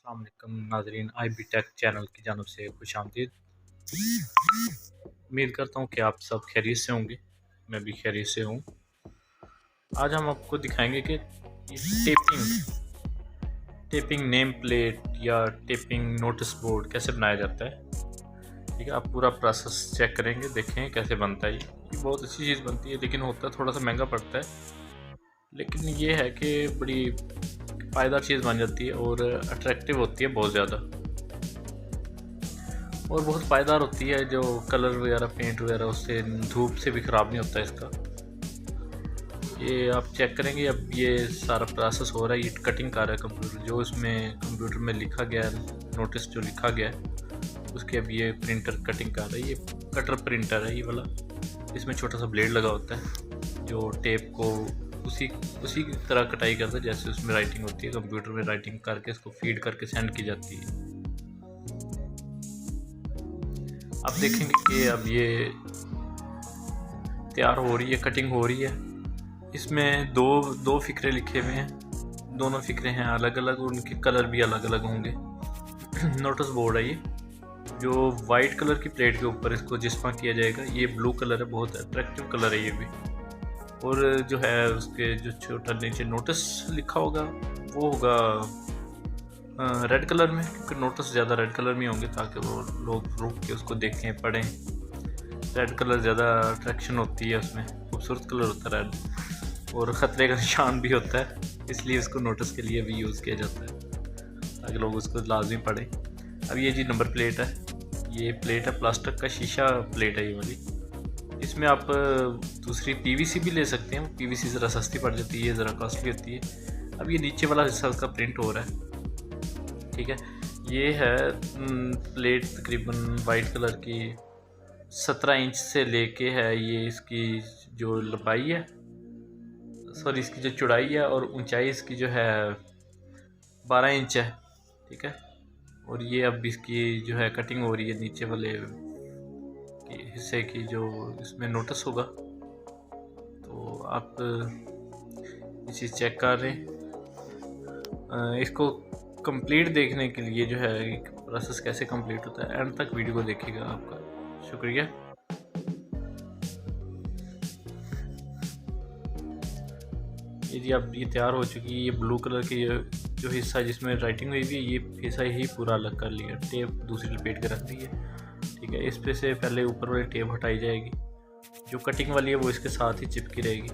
अस्सलाम वालेकुम नाज़रीन, IB टेक चैनल की जानब से खुशामदीद। उम्मीद करता हूँ कि आप सब खैरियत से होंगे। मैं भी खैरियत से हूँ। आज हम आपको दिखाएंगे कि टेपिंग नेम प्लेट या टेपिंग नोटिस बोर्ड कैसे बनाया जाता है। ठीक है, आप पूरा प्रोसेस चेक करेंगे, देखें कैसे बनता है। ये बहुत अच्छी चीज़ बनती है, लेकिन होता थोड़ा सा महंगा पड़ता है। लेकिन ये है कि बड़ी फ़ायदा चीज़ बन जाती है और अट्रैक्टिव होती है बहुत ज़्यादा, और बहुत पायदार होती है। जो कलर वगैरह पेंट वगैरह उससे धूप से भी ख़राब नहीं होता इसका। ये आप चेक करेंगे, अब ये सारा प्रोसेस हो रहा है। ये कटिंग कर रहा है कंप्यूटर, जो इसमें कंप्यूटर में लिखा गया है, नोटिस जो लिखा गया है उसके अब ये प्रिंटर कटिंग कर रहा है। ये कटर प्रिंटर है ये वाला। इसमें छोटा सा ब्लेड लगा होता है जो टेप को उसी उसी की तरह कटाई करता है जैसे उसमें राइटिंग होती है। कंप्यूटर में राइटिंग करके इसको फीड करके सेंड की जाती है। आप देखेंगे कि अब ये तैयार हो रही है, कटिंग हो रही है। इसमें दो फ़िक्रे लिखे हुए हैं, दोनों फ़िक्रे हैं अलग अलग, उनके कलर भी अलग अलग होंगे। नोटिस बोर्ड है ये, जो वाइट कलर की प्लेट के ऊपर इसको जिस्मा किया जाएगा। ये ब्लू कलर है, बहुत अट्रैक्टिव कलर है ये भी। और जो है उसके जो छोटा नीचे नोटिस लिखा होगा वो होगा रेड कलर में, क्योंकि नोटिस ज़्यादा रेड कलर में होंगे ताकि वो लोग रुक के उसको देखें पढ़ें। रेड कलर ज़्यादा अट्रैक्शन होती है, उसमें खूबसूरत कलर होता है रेड, और ख़तरे का निशान भी होता है, इसलिए उसको नोटिस के लिए भी यूज़ किया जाता है ताकि लोग उसको लाजमी पढ़ें। अब ये जी नंबर प्लेट है, ये प्लेट है प्लास्टिक का शीशा प्लेट है ये वाली। इसमें आप दूसरी PVC भी ले सकते हैं। PVC ज़रा सस्ती पड़ जाती है, ये ज़रा कॉस्टली होती है। अब ये नीचे वाला हिस्सा उसका प्रिंट हो रहा है। ठीक है, ये है प्लेट तकरीबन वाइट कलर की 17 इंच से लेके है। ये इसकी जो लंबाई है, सॉरी इसकी जो चौड़ाई है, और ऊंचाई इसकी जो है 12 इंच है। ठीक है, और ये अब इसकी जो है कटिंग हो रही है नीचे वाले हिस्से की, जो इसमें नोटिस होगा। तो आप ये चीज़ चेक कर रहे हैं। इसको कंप्लीट देखने के लिए जो है प्रोसेस कैसे कंप्लीट होता है, एंड तक वीडियो को देखिएगा। आपका शुक्रिया। ये जी अब ये तैयार हो चुकी है। ये ब्लू कलर की जो हिस्सा जिसमें राइटिंग हुई हुई है, ये हिस्सा ही पूरा अलग कर लिया, टेप दूसरी लपेट के रख दी है। ठीक है, इस पे से पहले ऊपर वाली टेप हटाई जाएगी, जो कटिंग वाली है वो इसके साथ ही चिपकी रहेगी।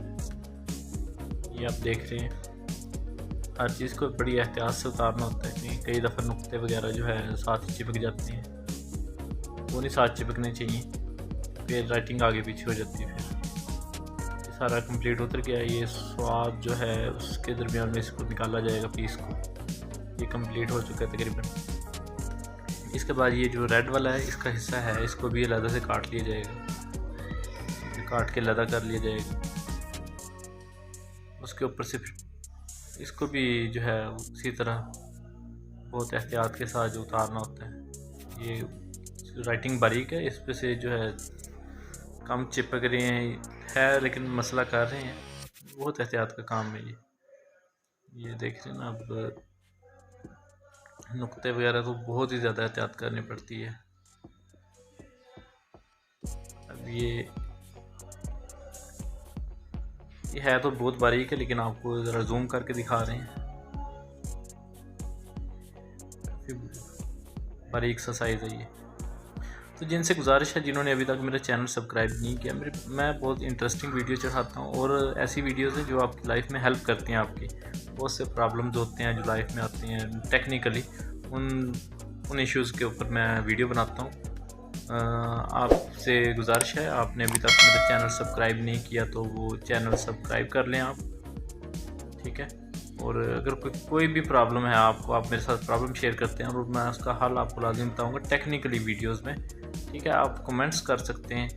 ये आप देख रहे हैं, हर चीज़ को बड़ी एहतियात से उतारना होता है, क्योंकि कई दफ़ा नुक्ते वगैरह जो है साथ ही चिपक जाते हैं, वो नहीं साथ चिपकने चाहिए, फिर राइटिंग आगे पीछे हो जाती है। फिर ये सारा कंप्लीट उतर गया। ये स्वाद जो है उसके दरमियान में इसको निकाला जाएगा पीस को। ये कंप्लीट हो चुका है तकरीबन। इसके बाद ये जो रेड वाला है इसका हिस्सा है, इसको भी अलग से काट लिया जाएगा, काट के अलग कर लिया जाएगा। उसके ऊपर से इसको भी जो है उसी तरह बहुत एहतियात के साथ जो उतारना होता है। ये राइटिंग बारीक है, इस पे से जो है कम चिपक रहे हैं, लेकिन मसला कर रहे हैं। बहुत एहतियात का काम है ये देख रहे हैं ना। अब नुक्ते वगैरह तो बहुत ही ज़्यादा एहतियात करनी पड़ती है। अब ये है तो बहुत बारीक है, लेकिन आपको ज़रा जूम करके दिखा रहे हैं। बारीक सा साइज़ है ये। तो जिनसे गुजारिश है, जिन्होंने अभी तक मेरा चैनल सब्सक्राइब नहीं किया, मैं बहुत इंटरेस्टिंग वीडियो चढ़ाता हूँ, और ऐसी वीडियोस हैं जो आपकी लाइफ में हेल्प करती हैं। आपकी बहुत से प्रॉब्लम्स होते हैं जो लाइफ में आते हैं टेक्निकली, उन इश्यूज़ के ऊपर मैं वीडियो बनाता हूँ। आपसे गुजारिश है, आपने अभी तक मेरा चैनल सब्सक्राइब नहीं किया तो वो चैनल सब्सक्राइब कर लें आप। ठीक है, और अगर कोई भी प्रॉब्लम है आपको, आप मेरे साथ प्रॉब्लम शेयर करते हैं और मैं उसका हल आपको लाजिम बताऊँगा टेक्निकली वीडियोज़ में। ठीक है, आप कमेंट्स कर सकते हैं,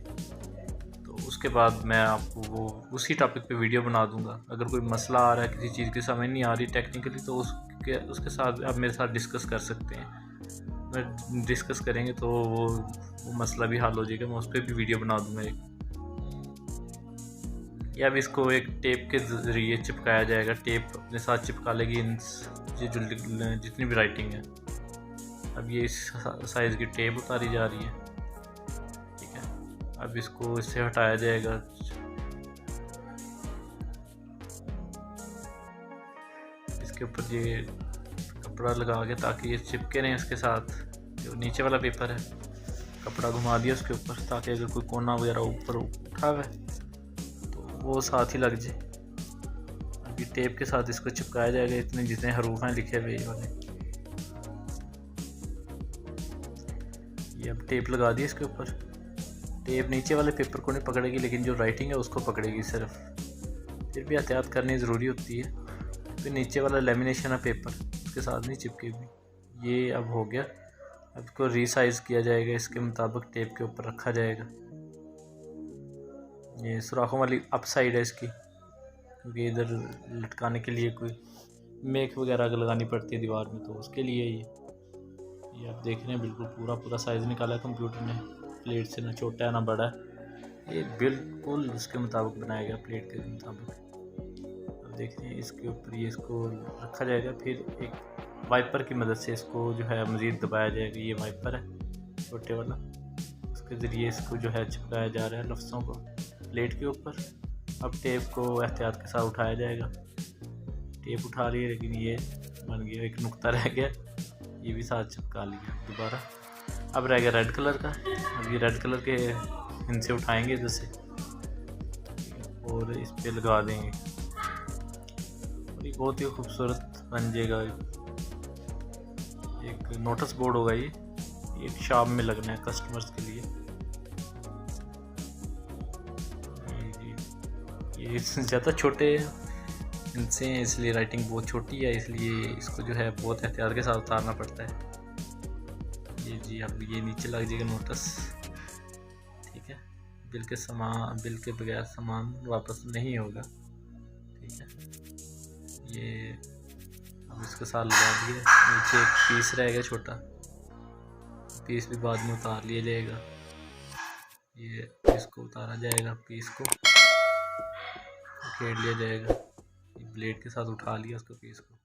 तो उसके बाद मैं आपको वो उसी टॉपिक पे वीडियो बना दूँगा। अगर कोई मसला आ रहा है, किसी चीज़ की समझ नहीं आ रही टेक्निकली, तो उसके साथ आप मेरे साथ डिस्कस कर सकते हैं। मैं डिस्कस करेंगे तो वो मसला भी हल हो जाएगा, मैं उस पर भी वीडियो बना दूँगा एक। या अब इसको एक टेप के ज़रिए चिपकाया जाएगा, टेप अपने साथ चिपका लेगी इन जितनी भी राइटिंग है। अब ये इस साइज़ की टेप उतारी जा रही है, ठीक है। अब इसको इससे हटाया जाएगा। इसके ऊपर ये कपड़ा लगा के ताकि ये चिपके नहीं इसके साथ। जो नीचे वाला पेपर है, कपड़ा घुमा दिया उसके ऊपर ताकि अगर कोई कोना वगैरह ऊपर उठा हुआ है तो वो साथ ही लग जाए। अभी टेप के साथ इसको चिपकाया जाएगा, इतने जितने हरूफ हैं लिखे हुए वाले। ये अब टेप लगा दी इसके ऊपर। टेप नीचे वाले पेपर को नहीं पकड़ेगी, लेकिन जो राइटिंग है उसको पकड़ेगी सिर्फ। फिर भी एहतियात करनी ज़रूरी होती है। फिर नीचे वाला लेमिनेशन है पेपर, उसके साथ नहीं चिपकेगी। ये अब हो गया। अब इसको रीसाइज़ किया जाएगा, इसके मुताबिक टेप के ऊपर रखा जाएगा। ये सुराखों वाली अप साइड है इसकी, क्योंकि इधर लटकाने के लिए कोई मेक वगैरह लगानी पड़ती है दीवार में, तो उसके लिए ये आप देख रहे हैं बिल्कुल पूरा साइज़ निकाला है कंप्यूटर ने। प्लेट से ना छोटा है ना बड़ा है, ये बिल्कुल उसके मुताबिक बनाया गया, प्लेट के मुताबिक। अब देख रहे हैं इसके ऊपर ये इसको रखा जाएगा। फिर एक वाइपर की मदद से इसको जो है मज़ीद दबाया जाएगा। ये वाइपर है छोटे वाला, उसके ज़रिए इसको जो है चिपकाया जा रहा है लफ्ज़ों को प्लेट के ऊपर। अब टेप को एहतियात के साथ उठाया जाएगा। टेप उठा ली, लेकिन ये बन गया, एक नुक्ता रह गया, ये भी साथ चिपका लिया दोबारा। अब रह गया रेड कलर का। अब ये रेड कलर के इनसे उठाएंगे इधर से और इस पे लगा देंगे, और ये बहुत ही खूबसूरत बन जाएगा। एक नोटिस बोर्ड होगा ये एक शॉप में लगना है कस्टमर्स के लिए। ये ज़्यादा छोटे इनसे हैं, इसलिए राइटिंग बहुत छोटी है, इसलिए इसको जो है बहुत एहतियात के साथ उतारना पड़ता है। ये जी अब ये नीचे लग जाएगा नोटिस, ठीक है। बिल के बगैर सामान वापस नहीं होगा, ठीक है। ये अब इसके साथ लगा दिए। नीचे एक पीस रहेगा छोटा, पीस भी बाद में उतार लिया जाएगा। ये इसको उतारा जाएगा, पीस को उखेड़ लिया जाएगा। ब्लेड के साथ उठा लिया उसको, पीस को।